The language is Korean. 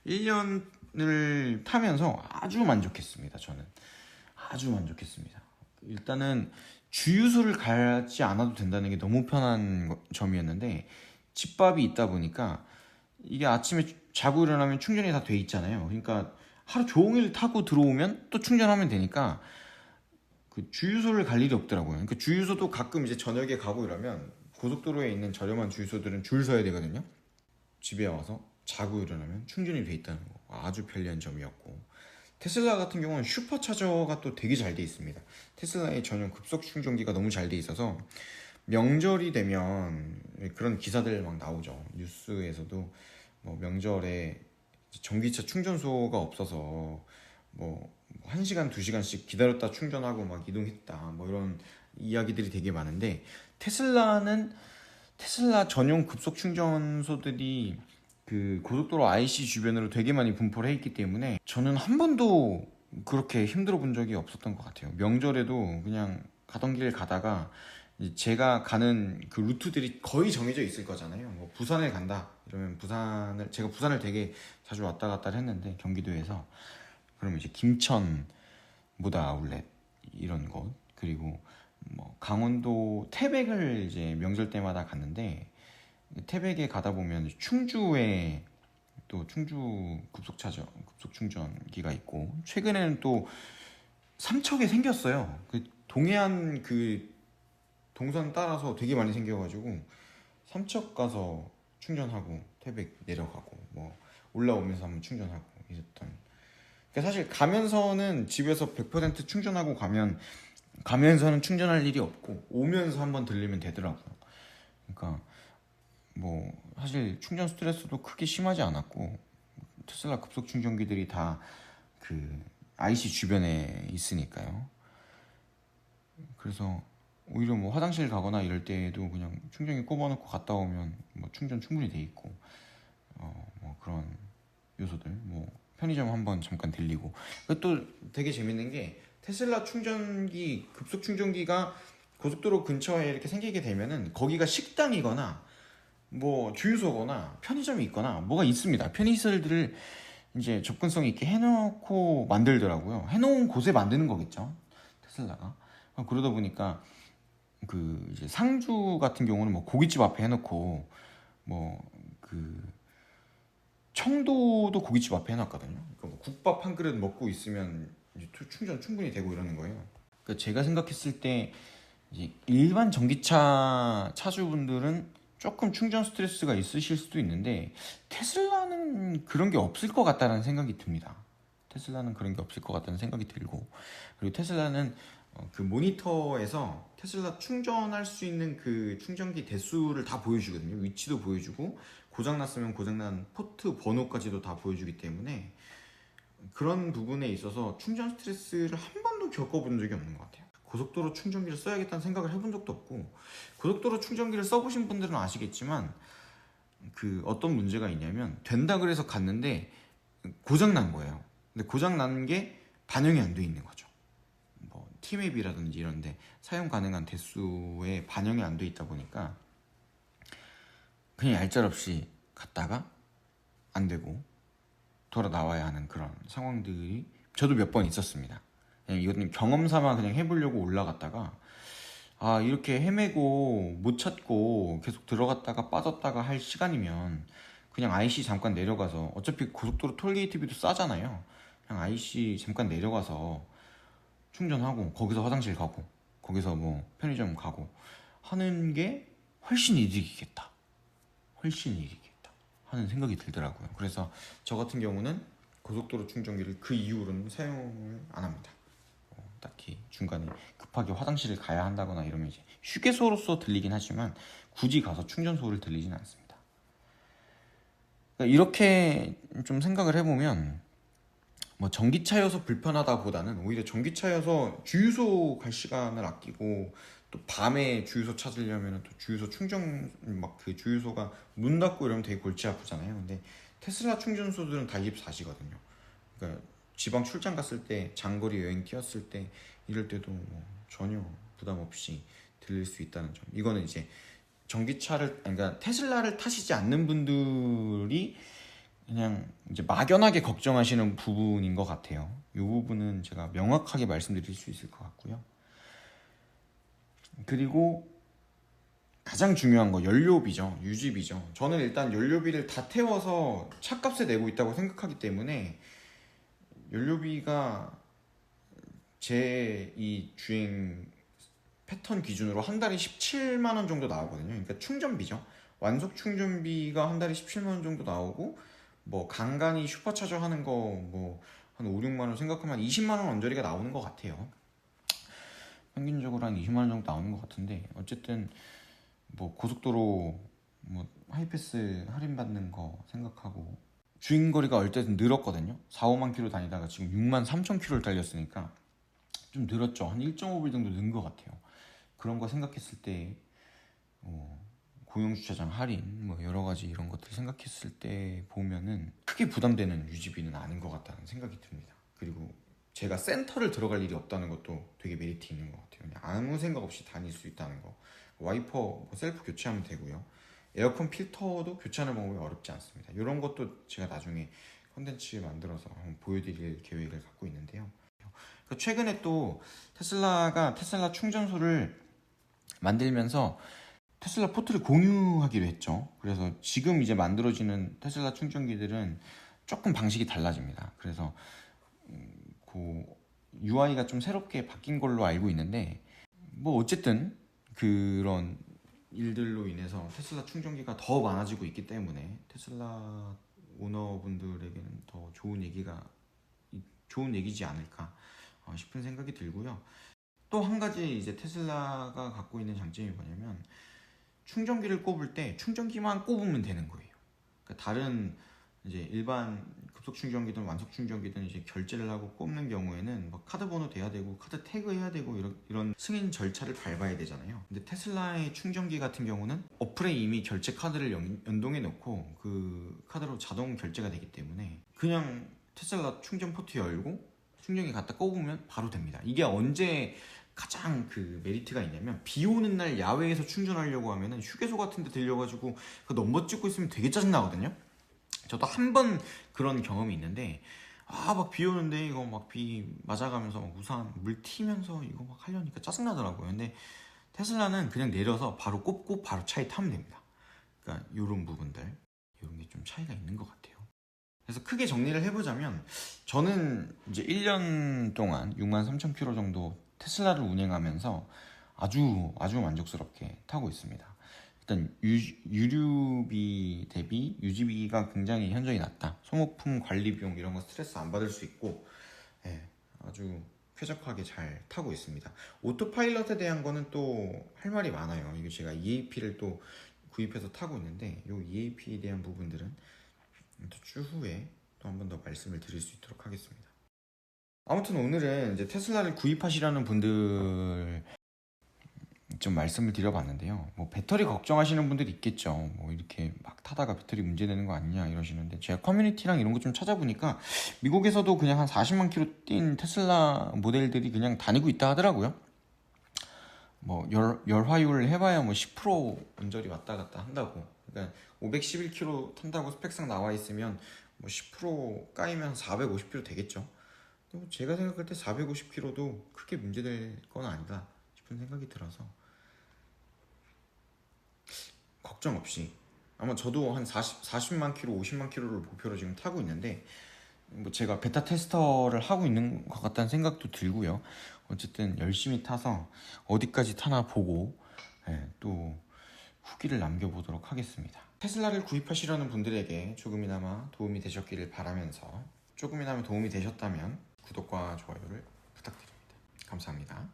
1년을 타면서 아주 만족했습니다. 저는 아주 만족했습니다. 일단은 주유소를 가지 않아도 된다는 게 너무 편한 점이었는데, 집밥이 있다 보니까 이게 아침에 자고 일어나면 충전이 다 돼 있잖아요. 그러니까 하루 종일 타고 들어오면 또 충전하면 되니까 그 주유소를 갈 일이 없더라고요. 그러니까 주유소도 가끔 이제 저녁에 가고 이러면 고속도로에 있는 저렴한 주유소들은 줄 서야 되거든요. 집에 와서 자고 일어나면 충전이 돼 있다는 거 아주 편리한 점이었고, 테슬라 같은 경우는 슈퍼차저가 또 되게 잘 돼 있습니다. 테슬라의 전용 급속 충전기가 너무 잘 돼 있어서 명절이 되면 그런 기사들 막 나오죠. 뉴스에서도 뭐 명절에 전기차 충전소가 없어서 뭐 1시간, 2시간씩 기다렸다 충전하고 막 이동했다, 뭐 이런 이야기들이 되게 많은데, 테슬라 전용 급속 충전소들이 그 고속도로 IC 주변으로 되게 많이 분포를 해 있기 때문에 저는 한 번도 그렇게 힘들어 본 적이 없었던 것 같아요. 명절에도 그냥 가던 길 가다가 제가 가는 그 루트들이 거의 정해져 있을 거잖아요. 뭐 부산을 간다 이러면 제가 부산을 되게 자주 왔다 갔다 했는데, 경기도에서, 그러면 이제 김천 모다 아울렛 이런 곳, 그리고 뭐 강원도 태백을 이제 명절 때마다 갔는데, 태백에 가다 보면 충주에 또 충주 급속 충전기가 있고, 최근에는 또 삼척에 생겼어요. 그 동해안 그 동선 따라서 되게 많이 생겨가지고 삼척 가서 충전하고 태백 내려가고 뭐 올라오면서 한번 충전하고 이랬던. 그러니까 사실 가면서는 집에서 100% 충전하고 가면서는 충전할 일이 없고 오면서 한번 들리면 되더라고요. 그러니까 뭐 사실 충전 스트레스도 크게 심하지 않았고, 테슬라 급속 충전기들이 다 그 IC 주변에 있으니까요. 그래서 오히려 뭐 화장실 가거나 이럴 때에도 그냥 충전기 꼽아놓고 갔다 오면 뭐 충전 충분히 돼 있고, 뭐 그런 요소들, 뭐 편의점 한번 잠깐 들리고. 또 되게 재밌는 게, 테슬라 충전기 급속 충전기가 고속도로 근처에 이렇게 생기게 되면은 거기가 식당이거나 뭐 주유소거나 편의점이 있거나 뭐가 있습니다. 편의시설들을 이제 접근성 있게 해놓고 만들더라고요. 해놓은 곳에 만드는 거겠죠, 테슬라가. 그러다 보니까 그 이제 상주 같은 경우는 뭐 고깃집 앞에 해놓고, 뭐 그 청도도 고깃집 앞에 해놨거든요. 그러니까 뭐 국밥 한 그릇 먹고 있으면 이제 충전 충분히 되고 이러는 거예요. 그러니까 제가 생각했을 때 이제 일반 전기차 차주분들은 조금 충전 스트레스가 있으실 수도 있는데, 테슬라는 그런 게 없을 것 같다는 생각이 듭니다. 테슬라는 그런 게 없을 것 같다는 생각이 들고, 그리고 테슬라는 그 모니터에서 테슬라 충전할 수 있는 그 충전기 대수를 다 보여주거든요. 위치도 보여주고 고장났으면 고장난 포트 번호까지도 다 보여주기 때문에 그런 부분에 있어서 충전 스트레스를 한 번도 겪어본 적이 없는 것 같아요. 고속도로 충전기를 써야겠다는 생각을 해본 적도 없고, 고속도로 충전기를 써보신 분들은 아시겠지만 그 어떤 문제가 있냐면, 된다 그래서 갔는데 고장난 거예요. 근데 고장난 게 반영이 안 돼 있는 거죠. 뭐 티맵이라든지 이런데 사용 가능한 대수에 반영이 안 돼 있다 보니까 그냥 얄짤없이 갔다가 안 되고 돌아 나와야 하는 그런 상황들이 저도 몇 번 있었습니다. 그냥 이거는 경험 삼아 그냥 해보려고 올라갔다가, 아 이렇게 헤매고 못 찾고 계속 들어갔다가 빠졌다가 할 시간이면 그냥 IC 잠깐 내려가서, 어차피 고속도로 톨게이트비도 싸잖아요. 그냥 IC 잠깐 내려가서 충전하고 거기서 화장실 가고 거기서 뭐 편의점 가고 하는 게 훨씬 이득이겠다 하는 생각이 들더라고요. 그래서 저 같은 경우는 고속도로 충전기를 그 이후로는 사용을 안 합니다. 딱히 중간에 급하게 화장실을 가야 한다거나 이러면 이제 휴게소로서 들리긴 하지만 굳이 가서 충전소를 들리진 않습니다. 그러니까 이렇게 좀 생각을 해보면, 뭐 전기차여서 불편하다 보다는 오히려 전기차여서 주유소 갈 시간을 아끼고, 또 밤에 주유소 찾으려면 또 주유소 충전 막 그 주유소가 문 닫고 이러면 되게 골치 아프잖아요. 근데 테슬라 충전소들은 다 24시거든요. 그러니까 지방 출장 갔을 때, 장거리 여행 뛰었을 때 이럴 때도 뭐 전혀 부담 없이 들릴 수 있다는 점. 이거는 이제 전기차를, 그러니까 테슬라를 타시지 않는 분들이 그냥 이제 막연하게 걱정하시는 부분인 것 같아요. 이 부분은 제가 명확하게 말씀드릴 수 있을 것 같고요. 그리고 가장 중요한 거 연료비죠. 유지비죠. 저는 일단 연료비를 다 태워서 차값에 내고 있다고 생각하기 때문에 연료비가 제 이 주행 패턴 기준으로 한 달에 17만 원 정도 나오거든요. 그러니까 충전비죠. 완속 충전비가 한 달에 17만 원 정도 나오고 뭐 간간히 슈퍼차저 하는 거 뭐 한 5, 6만 원 생각하면 20만 원 언저리가 나오는 것 같아요. 평균적으로 한 20만 원 정도 나오는 것 같은데 어쨌든 뭐 고속도로 뭐 하이패스 할인 받는 거 생각하고 주행거리가 어쨌든 늘었거든요. 4, 5만 킬로 다니다가 지금 6만 3천 킬로를 달렸으니까 좀 늘었죠. 한 1.5배 정도 는 것 같아요. 그런 거 생각했을 때 공용주차장 할인 뭐 여러 가지 이런 것들 생각했을 때 보면은 크게 부담되는 유지비는 아닌 것 같다는 생각이 듭니다. 그리고 제가 센터를 들어갈 일이 없다는 것도 되게 메리트 있는 것 같아요. 그냥 아무 생각 없이 다닐 수 있다는 거. 와이퍼 뭐 셀프 교체하면 되고요. 에어컨 필터도 교체하는 방법이 어렵지 않습니다. 이런 것도 제가 나중에 콘텐츠 만들어서 한번 보여드릴 계획을 갖고 있는데요. 최근에 또 테슬라 충전소를 만들면서 테슬라 포트를 공유하기로 했죠. 그래서 지금 이제 만들어지는 테슬라 충전기들은 조금 방식이 달라집니다. 그래서 그 UI가 좀 새롭게 바뀐 걸로 알고 있는데 뭐 어쨌든 그런 일들로 인해서 테슬라 충전기가 더 많아지고 있기 때문에 테슬라 오너분들에게는 더 좋은 얘기지 않을까 싶은 생각이 들고요. 또 한 가지 이제 테슬라가 갖고 있는 장점이 뭐냐면 충전기를 꼽을 때 충전기만 꼽으면 되는 거예요. 그러니까 다른 이제 일반 급속 충전기든 완속 충전기든 이제 결제를 하고 꼽는 경우에는 뭐 카드 번호 돼야 되고 카드 태그 해야 되고 이런 승인 절차를 밟아야 되잖아요. 근데 테슬라의 충전기 같은 경우는 어플에 이미 결제 카드를 연동해 놓고 그 카드로 자동 결제가 되기 때문에 그냥 테슬라 충전 포트 열고 충전기 갖다 꼽으면 바로 됩니다. 이게 언제 가장 그 메리트가 있냐면 비 오는 날 야외에서 충전하려고 하면은 휴게소 같은 데 들려가지고 그 넘버 찍고 있으면 되게 짜증나거든요. 저도 한 번 그런 경험이 있는데 막 비 오는데 이거 막 비 맞아가면서 막 우산 물 튀면서 이거 막 하려니까 짜증나더라고요. 근데 테슬라는 그냥 내려서 바로 꼽고 바로 차에 타면 됩니다. 그러니까 이런 부분들 이런 게 좀 차이가 있는 것 같아요. 그래서 크게 정리를 해보자면 저는 이제 1년 동안 6만 3천 킬로 정도 테슬라를 운행하면서 아주 만족스럽게 타고 있습니다. 일단 유류비 대비 유지비가 굉장히 현저히 낮다. 소모품 관리 비용 이런 거 스트레스 안 받을 수 있고 아주 쾌적하게 잘 타고 있습니다. 오토파일럿에 대한 거는 또 할 말이 많아요. 이게 제가 EAP를 또 구입해서 타고 있는데 이 EAP에 대한 부분들은 또 추후에 또 한 번 더 말씀을 드릴 수 있도록 하겠습니다. 아무튼 오늘은 이제 테슬라를 구입하시려는 분들 좀 말씀을 드려봤는데요. 뭐 배터리 걱정하시는 분들이 있겠죠. 뭐 이렇게 막 타다가 배터리 문제되는 거 아니냐 이러시는데 제가 커뮤니티랑 이런 거 좀 찾아보니까 미국에서도 그냥 한 40만 킬로 뛴 테슬라 모델들이 그냥 다니고 있다 하더라고요. 뭐 열화율을 해봐야 뭐 10% 언저리 왔다 갔다 한다고. 그러니까 511km 탄다고 스펙상 나와 있으면 뭐 10% 까이면 450km 되겠죠. 제가 생각할 때 450km도 크게 문제될 건 아니다 싶은 생각이 들어서 걱정 없이 아마 저도 한 40만 킬로, 50만 킬로를 목표로 지금 타고 있는데 뭐 제가 베타 테스터를 하고 있는 것 같다는 생각도 들고요. 어쨌든 열심히 타서 어디까지 타나 보고 또 후기를 남겨보도록 하겠습니다. 테슬라를 구입하시려는 분들에게 조금이나마 도움이 되셨기를 바라면서 조금이나마 도움이 되셨다면 구독과 좋아요를 부탁드립니다. 감사합니다.